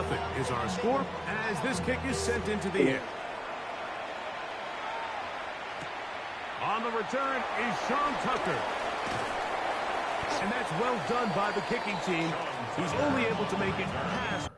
2-0 is our score as this kick is sent into the air. On the return is Sean Tucker. And that's well done by the kicking team. He's only able to make it past.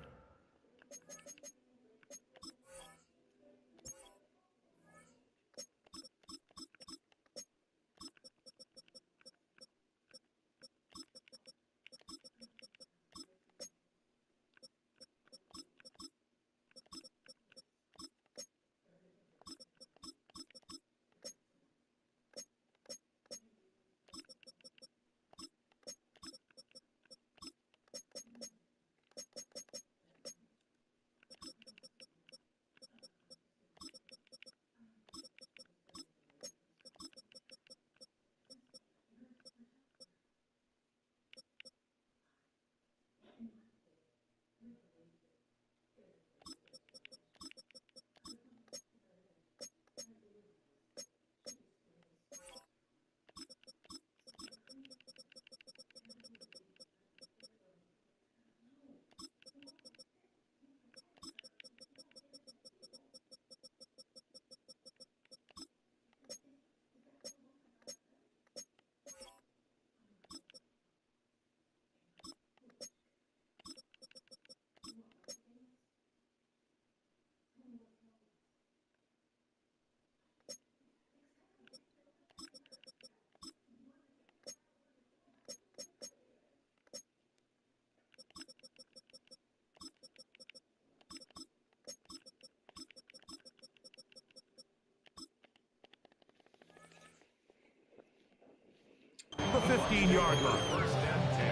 The 15-yard line. First and 10,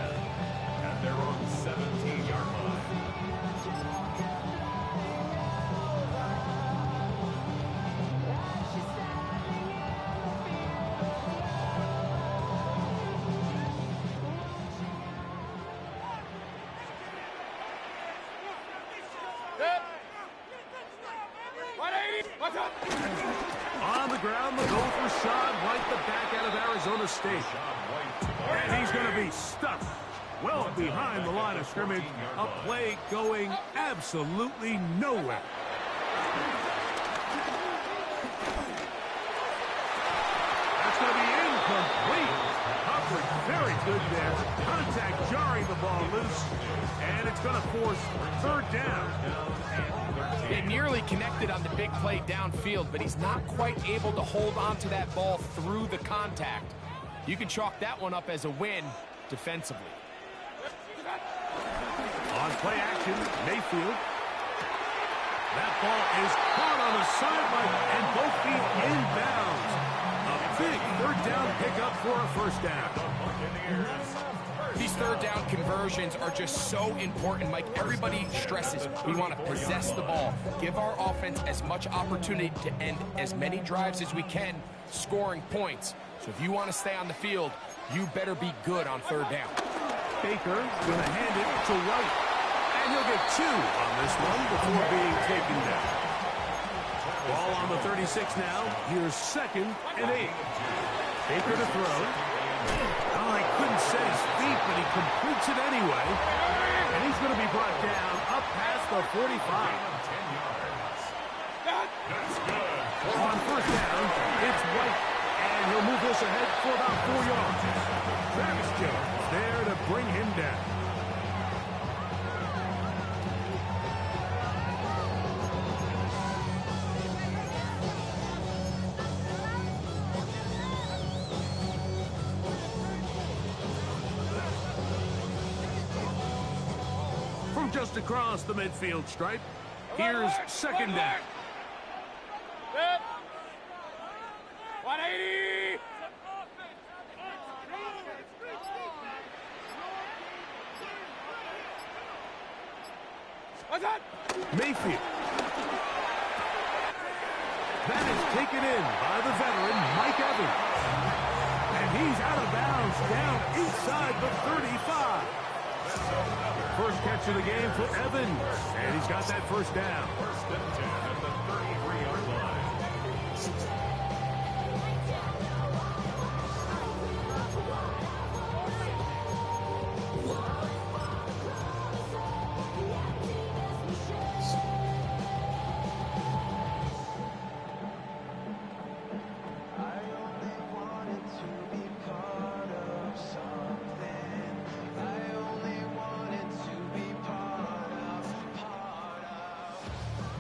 and they're on the 17-yard line. On the ground, the goal for Sean White, the back out of Arizona State. And he's going to be stuck well behind the line of scrimmage. A play going absolutely nowhere. That's going to be incomplete. Coverage very good there. Contact jarring the ball loose. And it's going to force third down. They nearly connected on the big play downfield, but he's not quite able to hold on to that ball through the contact. You can chalk that one up as a win defensively. On play action, Mayfield. That ball is caught on the sideline and both feet inbounds. A big third down pickup for a first down. These third down conversions are just so important, Mike. Everybody stresses we want to possess the ball, give our offense as much opportunity to end as many drives as we can, scoring points. So if you want to stay on the field, you better be good on third down. Baker going to hand it to White. And he'll get 2 on this one before being taken down. Ball on the 36 now. Here's 2nd and 8. Baker to throw. Oh, he couldn't set his feet, but he completes it anyway. And he's going to be brought down up past the 45. On first down, it's White. And he'll move this ahead for about 4 yards. Travis Jones there to bring him down. From just across the midfield stripe, here's 2nd down. 180! What's that? Mayfield. That is taken in by the veteran, Mike Evans. And he's out of bounds down inside the 35. First catch of the game for Evans. And he's got that first down. First and 10 at the 33-yard line.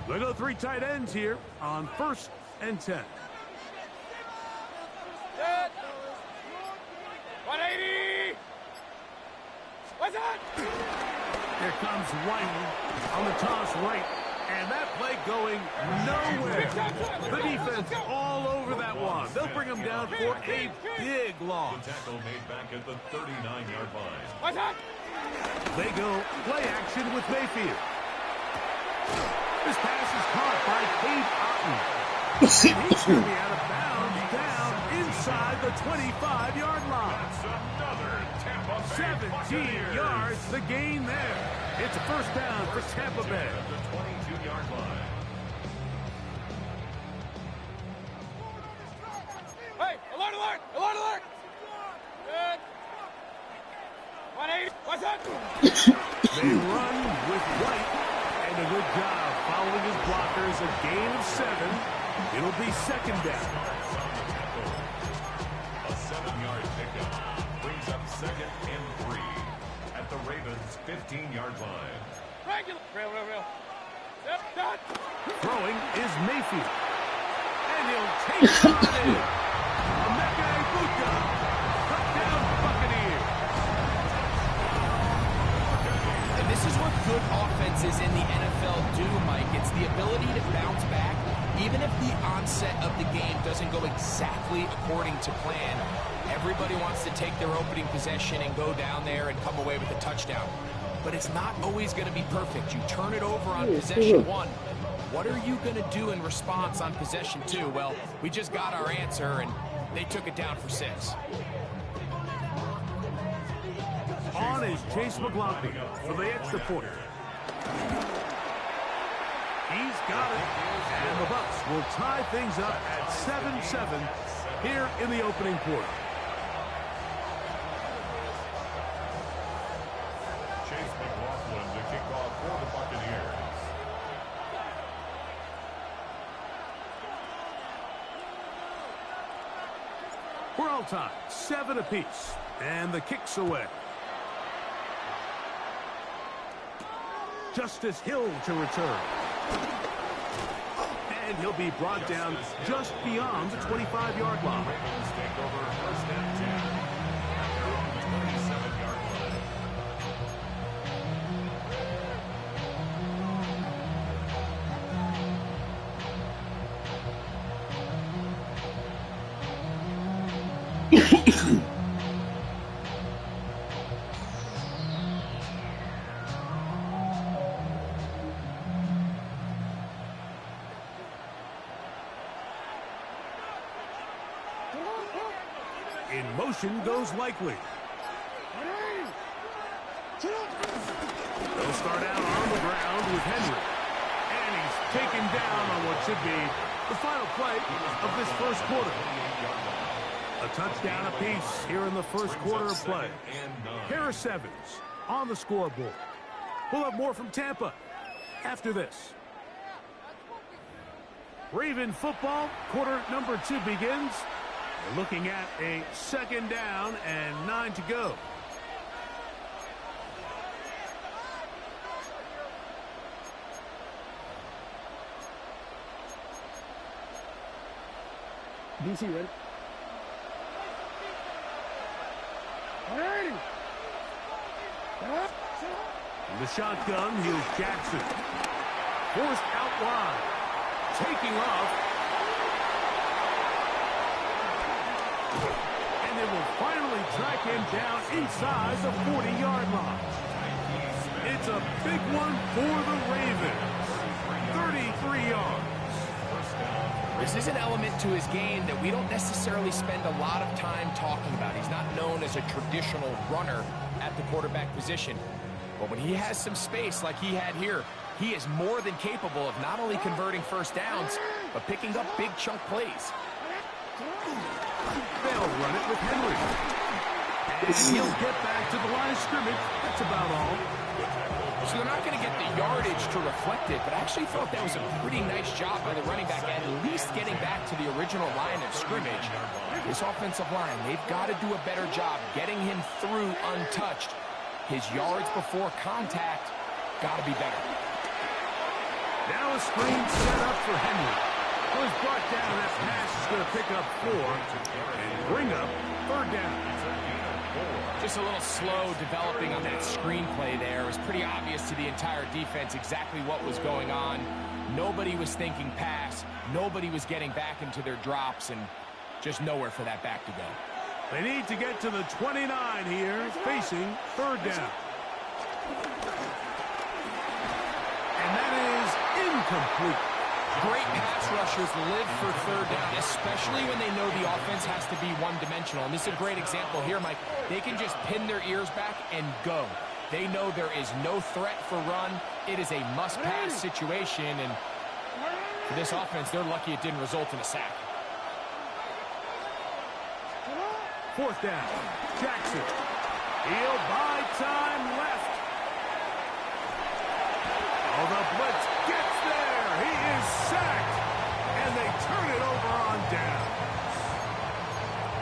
They go 3 tight ends here on 1st and 10. Set. 180. What's that? Here comes White on the toss right. And that play going nowhere. The defense all over that one. They'll bring him down for a big loss. The tackle made back at the 39-yard line. What's that? They go play action with Mayfield. This pass is caught by Cade Otton. And he's going to be out of bounds down inside the 25-yard line. That's another Tampa Bay 17 yards, the gain there. It's a first down for Tampa Bay. At the 22-yard line. Hey, alert, alert, alert, alert. Good. 180. What's that? They run with White, and a good job following his blockers. A gain of 7. It'll be second down. A 7-yard pickup brings up 2nd and 3 at the Ravens' 15-yard line. Regular. Real. Yep, done. Throwing is Mayfield. And he'll take it on in. Emeka Egbuka. Touchdown Buccaneers. And this is what good offenses in the NFL do, Mike. It's the ability to bounce back. Even if the onset of the game doesn't go exactly according to plan, everybody wants to take their opening possession and go down there and come away with a touchdown. But it's not always going to be perfect. You turn it over on possession 1. What are you going to do in response on possession 2? Well, we just got our answer, and they took it down for 6. On is Chase McLaughlin for the extra point. He's got it. And the Bucs will tie things up at 7-7 here in the opening quarter. Chase McLaughlin to kick off for the Buccaneers. We're all tied, 7 apiece, and the kick's away. Justice Hill to return. And he'll be brought down just beyond the 25-yard line. Ravens take over 1st and 10 at their own 27-yard line. In motion goes Likely. They'll start out on the ground with Henry. And he's taken down on what should be the final play of this first quarter. A touchdown apiece here in the first quarter of play. Harris Evans on the scoreboard. We'll have more from Tampa after this. Raven football, quarter number 2 begins. We're looking at a second down and 9 to go. DC ready? 180. In the shotgun, here's Jackson. Forced out wide. Taking off. And they will finally track him down inside the 40-yard line. It's a big one for the Ravens. 33 yards. This is an element to his game that we don't necessarily spend a lot of time talking about. He's not known as a traditional runner at the quarterback position. But when he has some space like he had here, he is more than capable of not only converting first downs, but picking up big chunk plays. They'll run it with Henry. And he'll get back to the line of scrimmage. That's about all. So they're not going to get the yardage to reflect it, but I actually thought that was a pretty nice job by the running back, at least getting back to the original line of scrimmage. This offensive line, they've got to do a better job getting him through untouched. His yards before contact got to be better. Now a screen set up for Henry. It was brought down. That pass is going to pick up 4 and bring up 3rd down. Just a little slow developing on that screenplay there. It was pretty obvious to the entire defense exactly what was going on. Nobody was thinking pass. Nobody was getting back into their drops, and just nowhere for that back to go. They need to get to the 29 here, facing 3rd down. And that is incomplete. Great pass rushers live for 3rd down, especially when they know the offense has to be one-dimensional. And this is a great example here, Mike. They can just pin their ears back and go. They know there is no threat for run. It is a must-pass situation, and for this offense, they're lucky it didn't result in a sack. 4th down. Jackson. He'll buy time left. Oh, the blitz gets there. He is sacked, and they turn it over on down.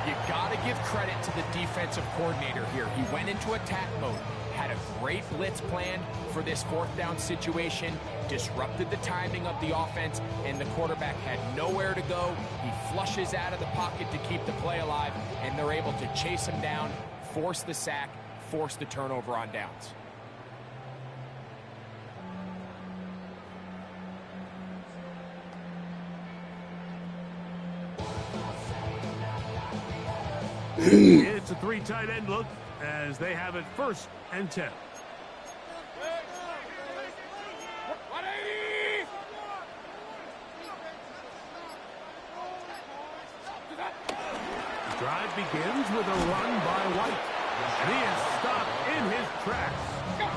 You got to give credit to the defensive coordinator here. He went into attack mode, had a great blitz plan for this 4th down situation, disrupted the timing of the offense, and the quarterback had nowhere to go. He flushes out of the pocket to keep the play alive, and they're able to chase him down, force the sack, force the turnover on downs. It's a 3 tight end look as they have it 1st and 10. The drive begins with a run by White. And he is stopped in his tracks.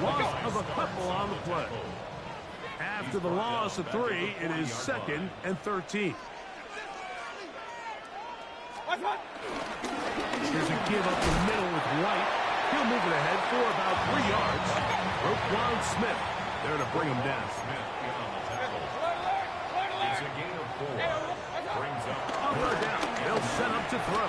Loss of a couple on the play. After the loss of 3, it is 2nd and 13. There's a give up the middle with White. He'll move it ahead for about 3 yards. Roquan Smith there to bring him down. Smith in on the tackle. It's a gain of 4. Brings up On 3rd down. They'll set up to throw.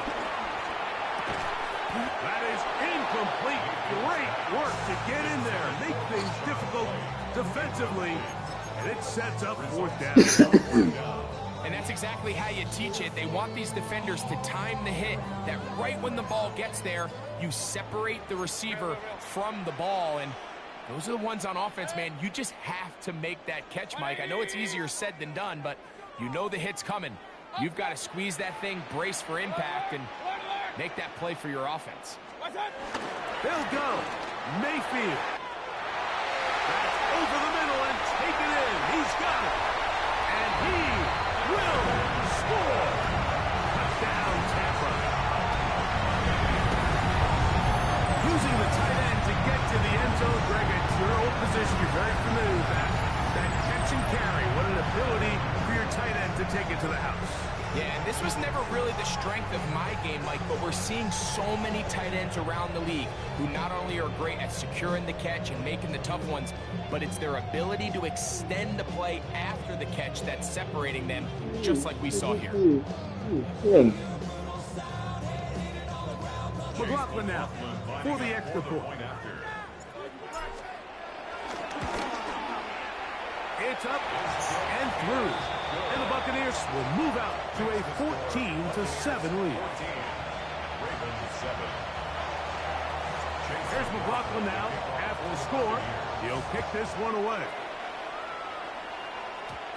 That is incomplete. Great work to get in there and make things difficult defensively. And it sets up 4th down. And that's exactly how you teach it. They want these defenders to time the hit, that right when the ball gets there, you separate the receiver from the ball. And those are the ones on offense, man. You just have to make that catch, Mike. I know it's easier said than done, but you know the hit's coming. You've got to squeeze that thing, brace for impact, and make that play for your offense. They'll go. Mayfield. That's over the middle and taken in. He's got it. And he will score. Touchdown, Tampa. Using the tight end to get to the end zone, Greg, it's your old position. You're very familiar with that. That catch and carry. What an ability for your tight end to take it to the house. Yeah, and this was never really the strength of my game, Mike, but we're seeing so many tight ends around the league who not only are great at securing the catch and making the tough ones, but it's their ability to extend the play after the catch that's separating them, just like we saw here. McLaughlin now for the extra point. It's up and through. And the Buccaneers will move out to a 14-7 lead. Here's McLaughlin now after the score. He'll kick this one away.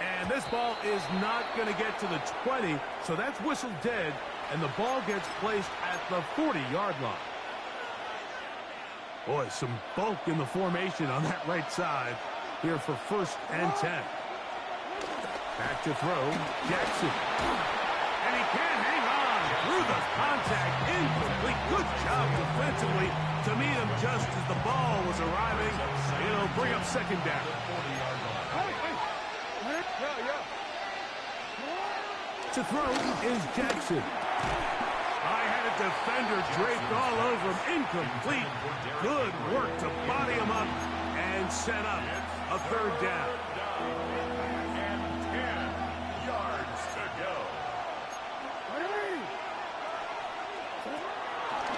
And this ball is not going to get to the 20, so that's whistled dead, and the ball gets placed at the 40-yard line. Boy, some bulk in the formation on that right side here for 1st and 10. Back to throw, Jackson. And he can't hang on through the contact. Incomplete. Good job defensively to meet him just as the ball was arriving. It'll bring up 2nd down. To throw is Jackson. I had a defender draped all over him. Incomplete. Good work to body him up and set up a 3rd down. And 10 yards to go.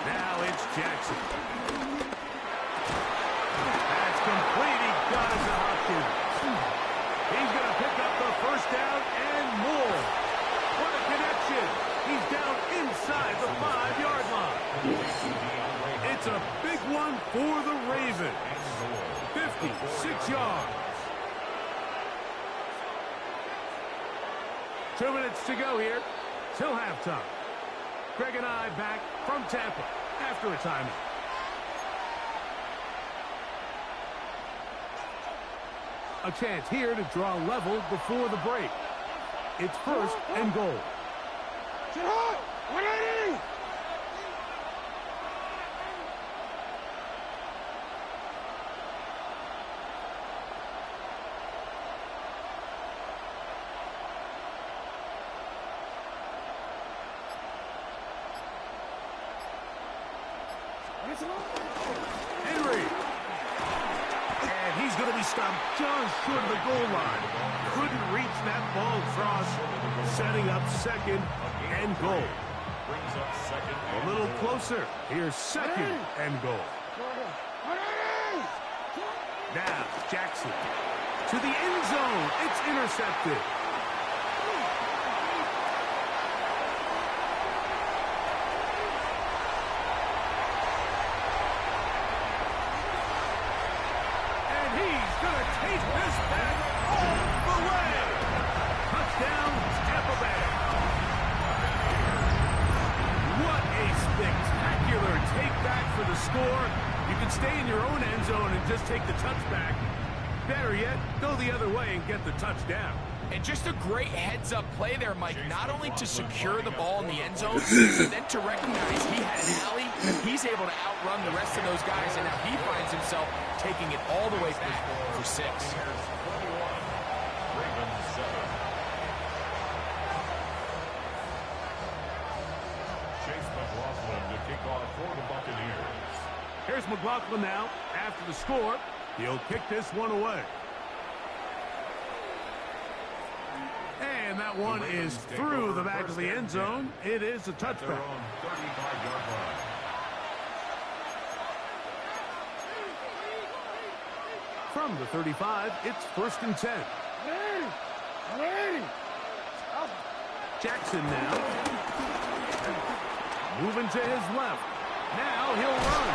Now it's Jackson. That's complete. He got it to Hopkins. He's going to inside the 5-yard line. It's a big one for the Ravens. 56 yards. 2 minutes to go here till halftime. Greg and I back from Tampa after a timeout. A chance here to draw level before the break. It's first and goal. 180! Henry. And he's going to be stopped just short of the goal line. Couldn't reach that ball across. Setting up second and goal. Brings up second. A little closer. Here's second and goal. Now, Jackson. To the end zone. It's intercepted. Take this back all the way. Touchdown, Tampa Bay. What a spectacular take back for the score. You can stay in your own end zone and just take the touchback. Better yet, go the other way and get the touchdown. And just a great heads-up play there, Mike. Not only to secure the ball in the end zone, but then to recognize he had an alley. He's able to outrun the rest of those guys, and now he finds himself taking it all the way back for 6. Ravens 7. Chase McLaughlin to kick off for the Buccaneers. Here's McLaughlin now. After the score, he'll kick this one away. And that one is through the back of the end zone. It is a touchback. From the 35, it's first and 10. Jackson now. Moving to his left. Now he'll run.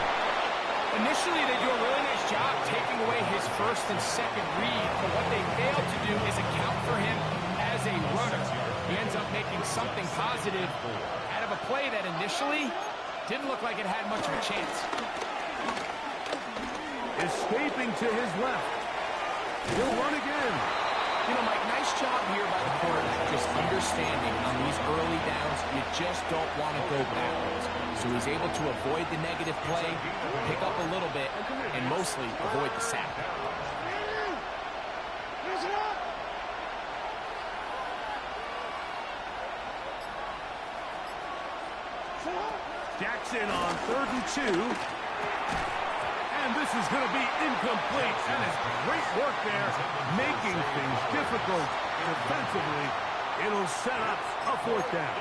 Initially, they do a really nice job taking away his first and second read, but what they failed to do is account for him as a runner. He ends up making something positive out of a play that initially didn't look like it had much of a chance. Escaping to his left. He'll run again. You know, Mike, nice job here by the quarterback, just understanding on these early downs, you just don't want to go backwards. So he's able to avoid the negative play, pick up a little bit, and mostly avoid the sack. Jackson on 3rd and 2. And this is going to be incomplete. That is great work there, making things difficult defensively. It'll set up a 4th down.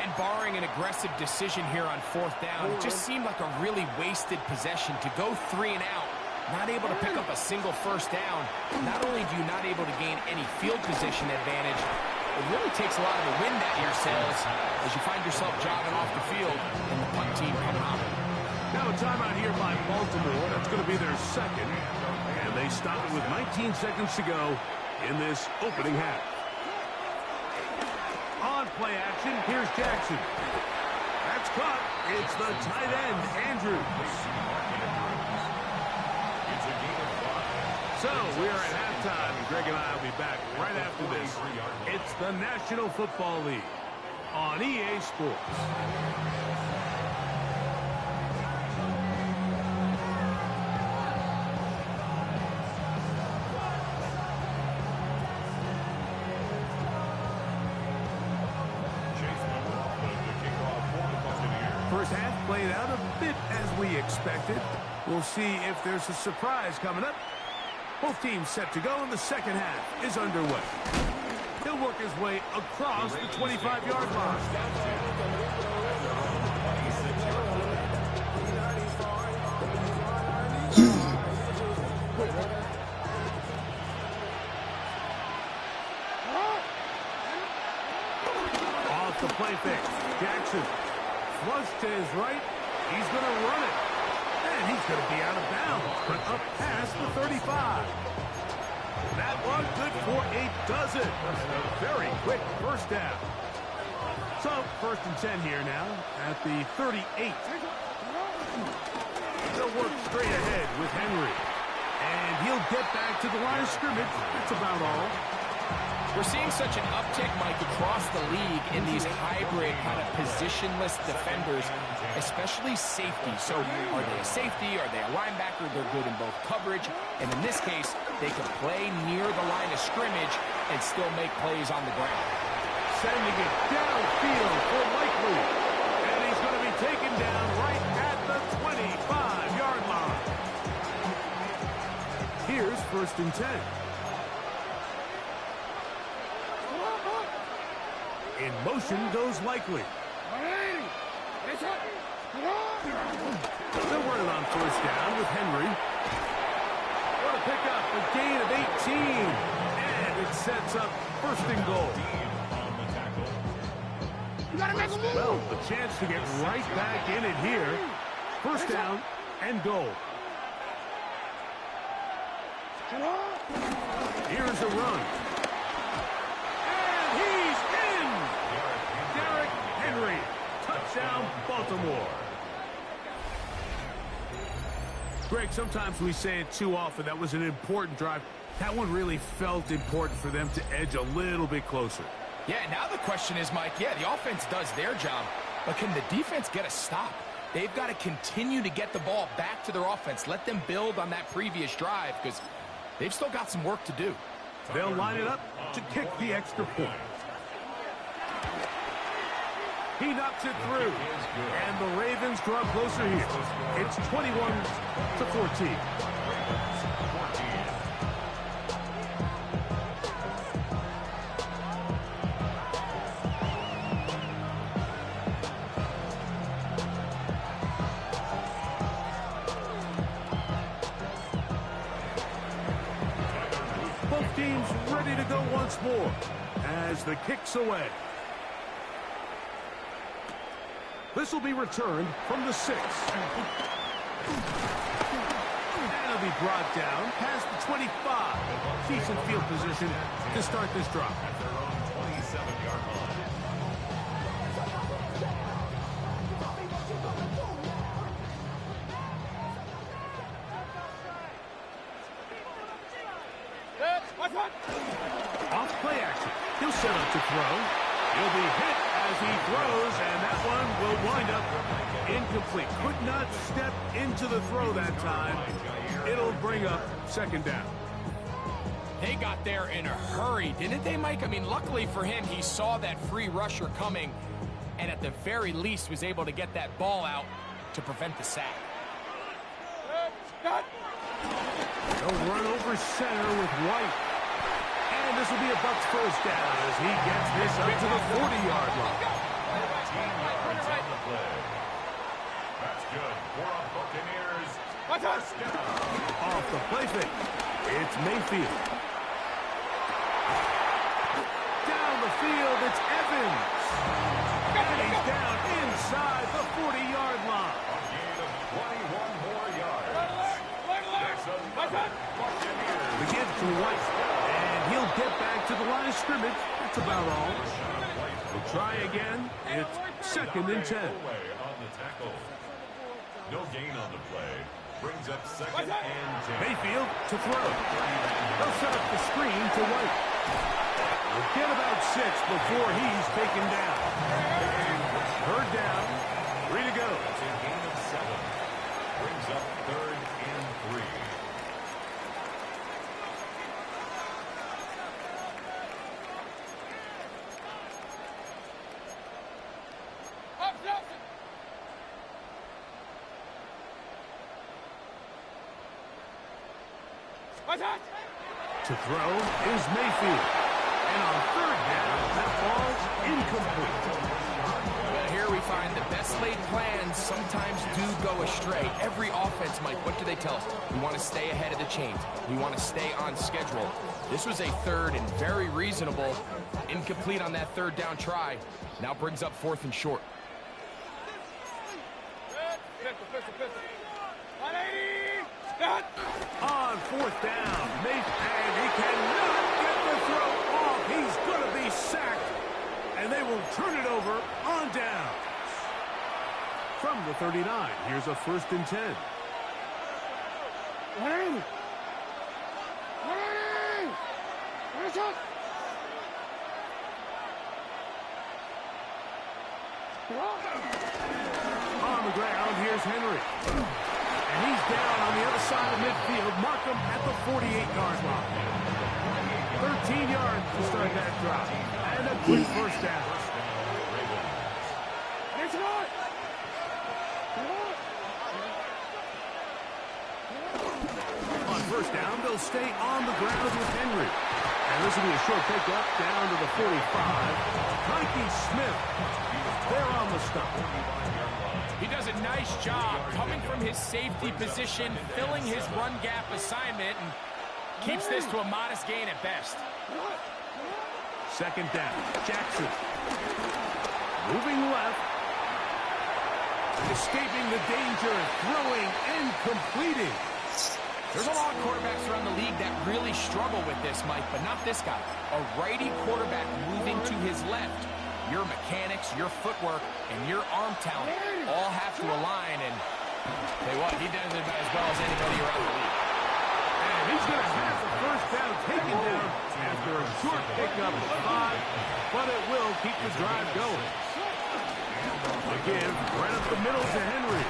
And barring an aggressive decision here on 4th down, it just seemed like a really wasted possession to go 3 and out. Not able to pick up a single 1st down. Not only do you not able to gain any field position advantage, it really takes a lot of the wind out of your sails as you find yourself jogging off the field and the punt team coming up. Now a timeout here by Baltimore. That's going to be their second. And they stop it with 19 seconds to go in this opening half. On play action, here's Jackson. That's caught. It's the tight end, Andrews. So we are at halftime, and Greg and I will be back right after this. It's the National Football League on EA Sports. First half played out a bit as we expected. We'll see if there's a surprise coming up. Both teams set to go, and the second half is underway. He'll work his way across the 25-yard line. off the play fake. Jackson. Flush to his right. He's going to run it. And he's going to be out of bounds, but up past the 35. That one good for a dozen. A very quick first down. So, 1st and 10 here now at the 38. They'll work straight ahead with Henry. And he'll get back to the line of scrimmage. That's about all. We're seeing such an uptick, Mike, across the league in these hybrid kind of positionless defenders, especially safety. So are they a safety? Are they a linebacker? They're good in both coverage. And in this case, they can play near the line of scrimmage and still make plays on the ground. Sending it downfield for Likely. And he's going to be taken down right at the 25-yard line. Here's 1st and 10. In motion goes Likely. They'll run it on 1st down with Henry. What a pickup, a gain of 18. And it sets up 1st and goal. Well, the chance to get right back in it here. 1st down and goal. Here's a run. And he's in! Derrick Henry. Touchdown, Baltimore. Greg, sometimes we say it too often. That was an important drive. That one really felt important for them to edge a little bit closer. Yeah, now the question is, Mike, yeah, the offense does their job, but can the defense get a stop? They've got to continue to get the ball back to their offense. Let them build on that previous drive because they've still got some work to do. They'll line it up to kick the extra point. He knocks it through, and the Ravens draw closer here. It's 21-14. Both teams ready to go once more as the kick's away. This will be returned from the 6. And it'll be brought down past the 25. Decent field position to start this drive. At their own 27-yard line. Off play action. He'll set up to throw. He'll be hit as he throws, and that one will wind up incomplete. Could not step into the throw that time. It'll bring up 2nd down. They got there in a hurry, didn't they, Mike? I mean, luckily for him, he saw that free rusher coming and at the very least was able to get that ball out to prevent the sack. They'll run over center with White. And this will be a Bucs 1st down as he gets this up to the 40-yard line. 14 yards on the play. That's good for a Buccaneers. 1st down. Off the play fake. It's Mayfield. Down the field, it's Evans. And he's down inside the 40-yard line. A gain of 21 more yards. The give to White. And he'll get back to the line of scrimmage. That's about all. We'll try again. It's 2nd and 10. Away on the tackle. No gain on the play. Brings up 2nd and 10. Mayfield to throw. They'll set up the screen to White. We'll get about 6 before he's taken down. 3rd down. 3 to go. That's a gain of 7. Brings up 3rd and 3. To throw is Mayfield. And on 3rd down, that ball's incomplete. Well, here we find the best laid plans sometimes do go astray. Every offense, Mike, what do they tell us? We want to stay ahead of the chains. We want to stay on schedule. This was a 3rd and very reasonable, Incomplete on that third down try. Now brings up 4th and short. On 4th down, and he cannot get the throw off. He's going to be sacked, and they will turn it over on down. From the 39, here's a 1st and 10. On the ground, here's Henry. And he's down on the other side of midfield. Mark him at the 48-yard line. 13 yards to start that drive. And a quick first down. On first down, they'll stay on the ground with Henry. And this will be a short pickup down to the 45. Mikey Smith, they're on the stop. He does a nice job coming from his safety position, filling his run gap assignment, and keeps this to a modest gain at best. 2nd down, Jackson. Moving left. Escaping the danger, throwing and completing. There's a lot of quarterbacks around the league that really struggle with this, Mike, but not this guy. A righty quarterback moving to his left. Your mechanics, your footwork, and your arm talent all have to align, and tell you what, he does it about as well as anybody around the league. And he's going to have the first down taken down after a short pickup of 5, but it will keep the drive going. Again, right up the middle to Henry.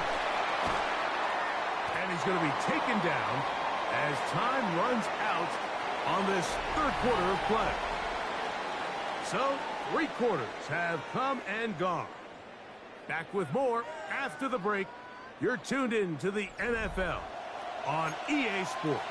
And he's going to be taken down as time runs out on this 3rd quarter of play. So, 3 quarters have come and gone. Back with more after the break. You're tuned in to the NFL on EA Sports.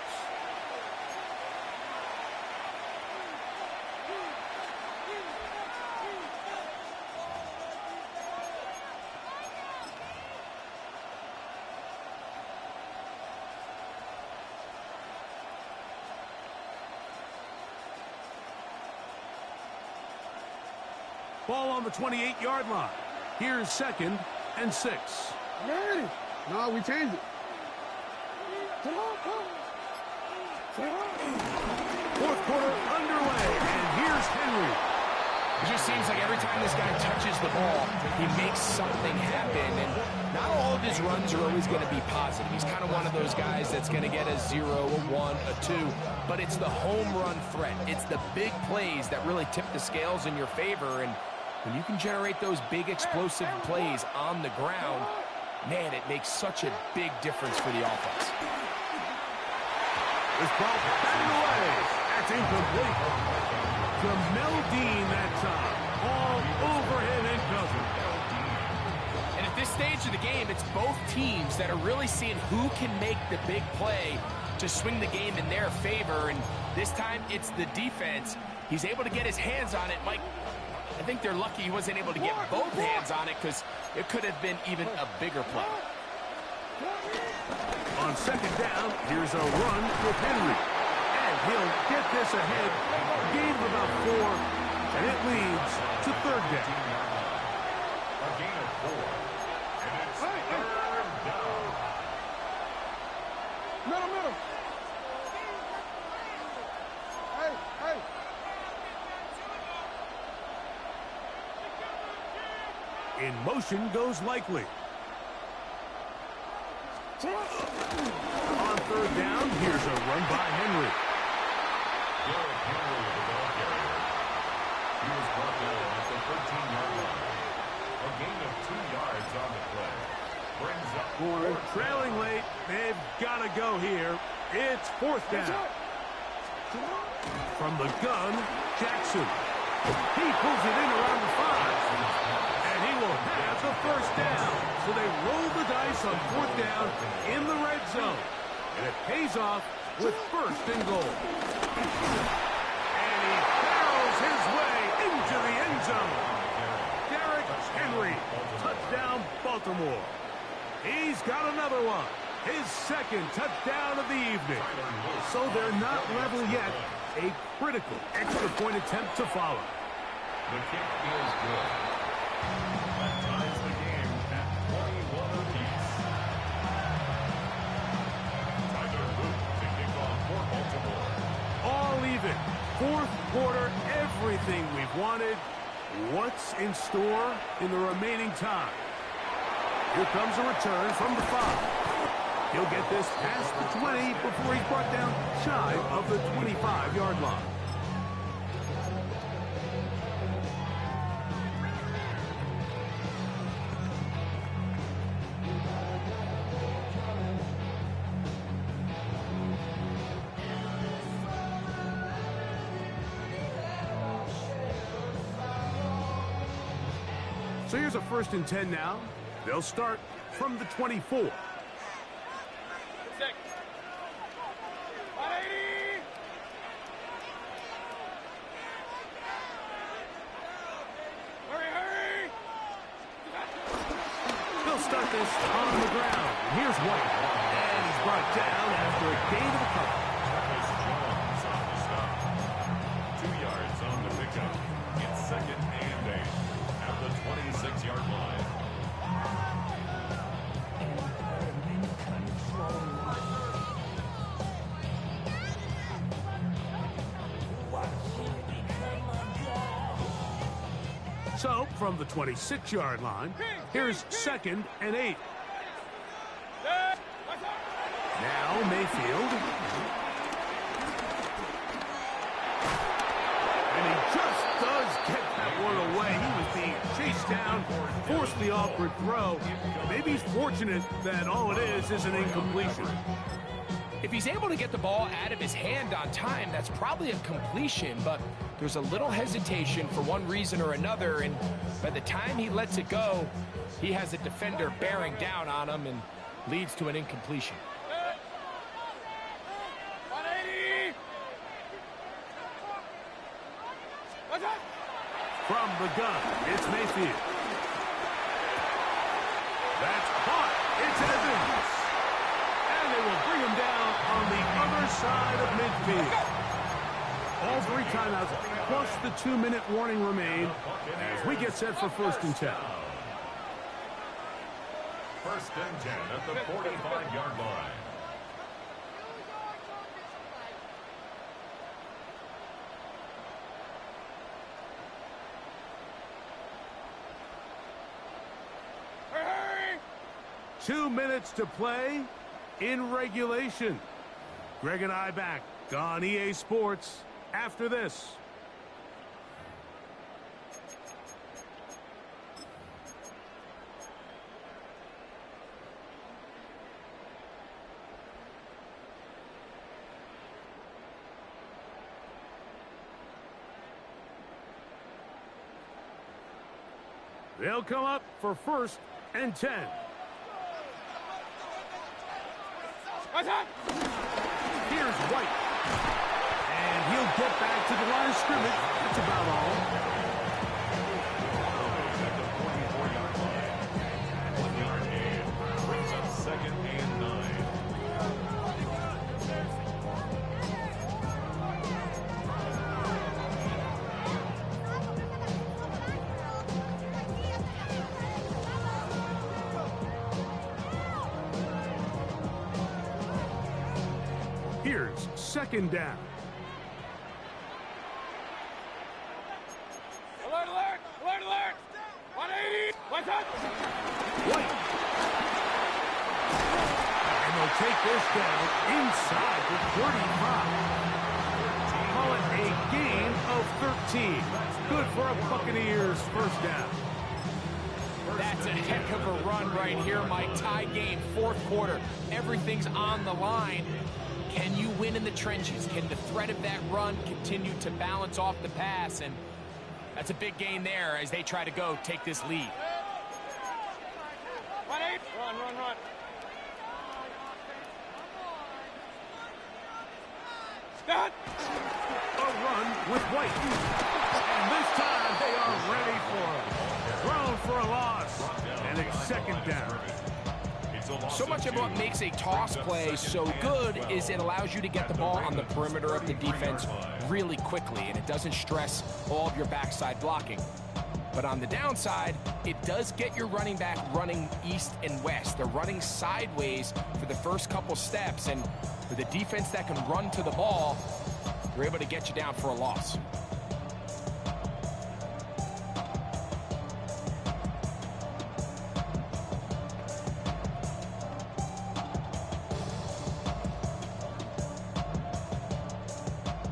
Ball on the 28-yard line. Here's 2nd and 6. No, we changed it. 4th quarter underway, and here's Henry. It just seems like every time this guy touches the ball, he makes something happen, and not all of his runs are always going to be positive. He's kind of one of those guys that's going to get a 0, a 1, a 2, but it's the home run threat. It's the big plays that really tip the scales in your favor, and when you can generate those big explosive plays on the ground, man, it makes such a big difference for the offense. This ball batted away. That's incomplete. Jamel Dean that time. All over him and covered. And at this stage of the game, it's both teams that are really seeing who can make the big play to swing the game in their favor. And this time, it's the defense. He's able to get his hands on it. Mike, I think they're lucky he wasn't able to get both hands on it because it could have been even a bigger play. On 2nd down, here's a run with Henry. And he'll get this ahead. Gain of about 4, and it leads to 3rd down. A gain of 4. And it's 3rd down. Middle. Hey. In motion goes Likely. On 3rd down, here's a run by Henry. Derrick Henry with the ball carrier. He was brought down at the 13-yard line. A gain of 2 yards on the play. Brings up Warren trailing late. They've got to go here. It's 4th down. From the gun, Jackson. He pulls it in around the 5. And he will have the first down. So they roll the dice on 4th down in the red zone. And it pays off with 1st and goal. And he barrels his way into the end zone. Derrick Henry, touchdown Baltimore. He's got another one. His 2nd touchdown of the evening. So they're not level yet. A critical extra point attempt to follow. The kick is good. That ties the game at 21 apiece. Tyler Luke to kick off for Baltimore. All even. Fourth quarter, everything we've wanted. What's in store in the remaining time? Here comes a return from the 5. He'll get this past the 20 before he's brought down shy of the 25-yard line. So here's a 1st and 10 now. They'll start from the 24. 180. Hurry! They'll start this on the ground. And here's White. And he's brought down after a gain of a couple. Travis Jones on the stop. 2 yards on the pickup. It's 2nd and 8 at the 26-yard line. So, from the 26-yard line, here's 2nd and 8. Now, Mayfield. And he just does get that one away. He was being chased down, forced the awkward throw. Maybe he's fortunate that all it is an incompletion. If he's able to get the ball out of his hand on time, that's probably a completion, but there's a little hesitation for one reason or another, and by the time he lets it go, he has a defender bearing down on him and leads to an incompletion. 180. From the gun, it's Mayfield. That's caught. It's Evans. And they will bring him down on the other side of midfield. All 3 timeouts plus the 2-minute warning remain as we get set for 1st and 10. 1st and 10 at the 45-yard line. Hurry! 2 minutes to play in regulation. Greg and I back on EA Sports after this. They'll come up for 1st and 10. Here's White. And he'll get back to the line of scrimmage. That's about all. At the 44-yard line. 1-yard gain. Brings up 2nd and 9. Here's 2nd down. Alert! 180. What's up? White. And they'll take this down inside the 35. Call it a gain of 13. Good for a Buccaneers 1st down. That's a heck of a run right here, Mike. Tie game, 4th quarter. Everything's on the line. Can you win in the trenches? Can the threat of that run continue to balance off the pass? And that's a big gain there as they try to go take this lead. 180. Run. Start. A run with White. And this time they are ready for him. Thrown for a loss. And it's 2nd down. It's So much of what makes a toss play so good is it allows you to get the ball on the perimeter of the defense really quickly, and it doesn't stress all of your backside blocking. But on the downside, it does get your running back running east and west. They're running sideways for the first couple steps, and with a defense that can run to the ball, they're able to get you down for a loss.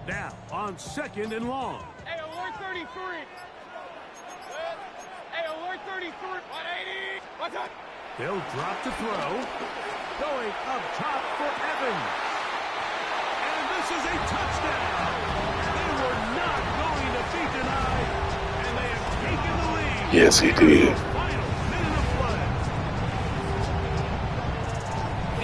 Now, on 2nd and long. Hey, alert 33. Hey, alert 33. 180. What's up? They'll drop to throw. Going up top for Evans. And this is a touchdown. They were not going to be denied. And they have taken the lead. Yes, he did. Final minute of play.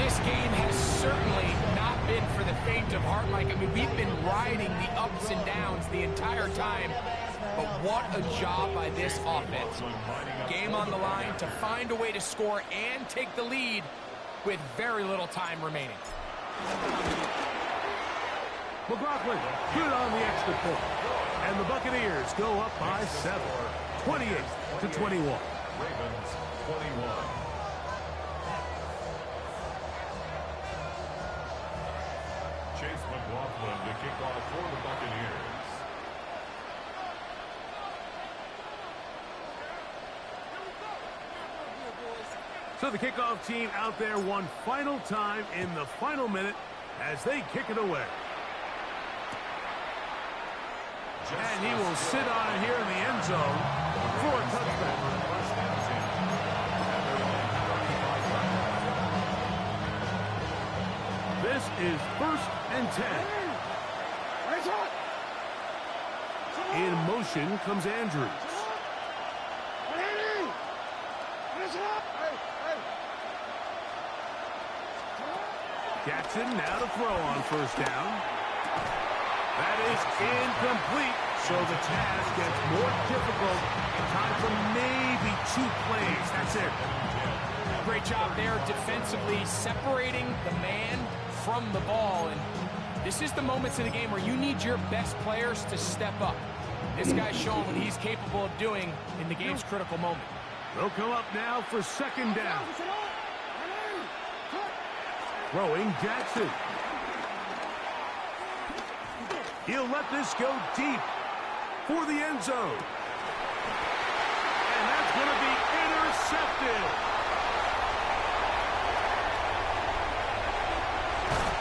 This game has certainly not been for the faint of heart, Mike. I mean, we've been riding the ups and downs the entire time. But what a job by this offense. Game on the line to find a way to score and take the lead with very little time remaining. McLaughlin, good on the extra point. And the Buccaneers go up by 7, 28-21. Ravens 21. Chase McLaughlin to kick off for the Buccaneers. So the kickoff team out there one final time in the final minute as they kick it away. And he will sit on it here in the end zone for a touchback. This is 1st and 10. In motion comes Andrews. Jackson now to throw on 1st down. That is incomplete, so the task gets more difficult. Time for maybe 2 plays. That's it. Great job there defensively, separating the man from the ball. And this is the moments in the game where you need your best players to step up. This guy's showing what he's capable of doing in the game's critical moment. They'll come up now for 2nd down. Throwing Jackson. He'll let this go deep for the end zone. And that's going to be intercepted.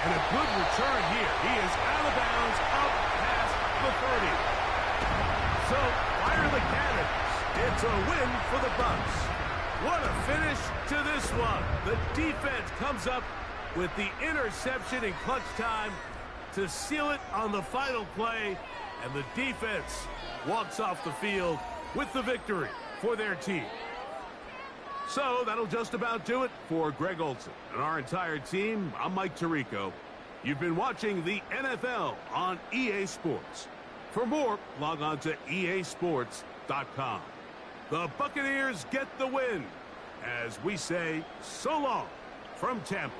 And a good return here. He is out of bounds, up past the 30. So, fire the cannons. It's a win for the Bucs. What a finish to this one. The defense comes up with the interception in clutch time to seal it on the final play, and the defense walks off the field with the victory for their team. So that'll just about do it for Greg Olsen and our entire team. I'm Mike Tirico. You've been watching the NFL on EA Sports. For more, log on to easports.com. The Buccaneers get the win as we say so long from Tampa.